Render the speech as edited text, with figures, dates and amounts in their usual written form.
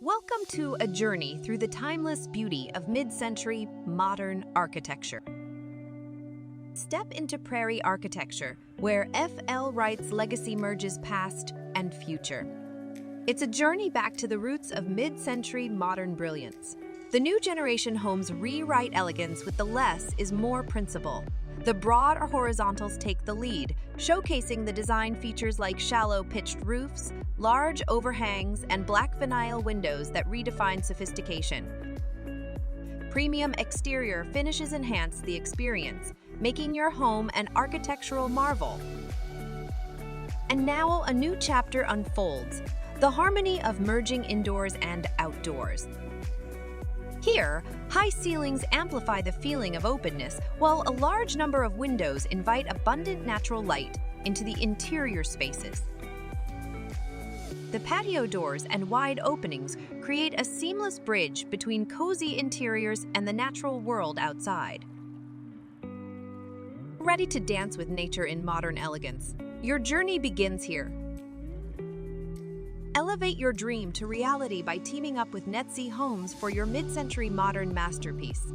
Welcome to a journey through the timeless beauty of mid-century modern architecture. Step into prairie architecture, where F.L. Wright's legacy merges past and future. It's a journey back to the roots of mid-century modern brilliance. The new generation homes rewrite elegance with the less is more principle. The broad horizontals take the lead, showcasing the design features like shallow pitched roofs, large overhangs, and black vinyl windows that redefine sophistication. Premium exterior finishes enhance the experience, making your home an architectural marvel. And now a new chapter unfolds, the harmony of merging indoors and outdoors. Here, high ceilings amplify the feeling of openness, while a large number of windows invite abundant natural light into the interior spaces. The patio doors and wide openings create a seamless bridge between cozy interiors and the natural world outside. Ready to dance with nature in modern elegance? Your journey begins here. Elevate your dream to reality by teaming up with Netze Homes for your mid-century modern masterpiece.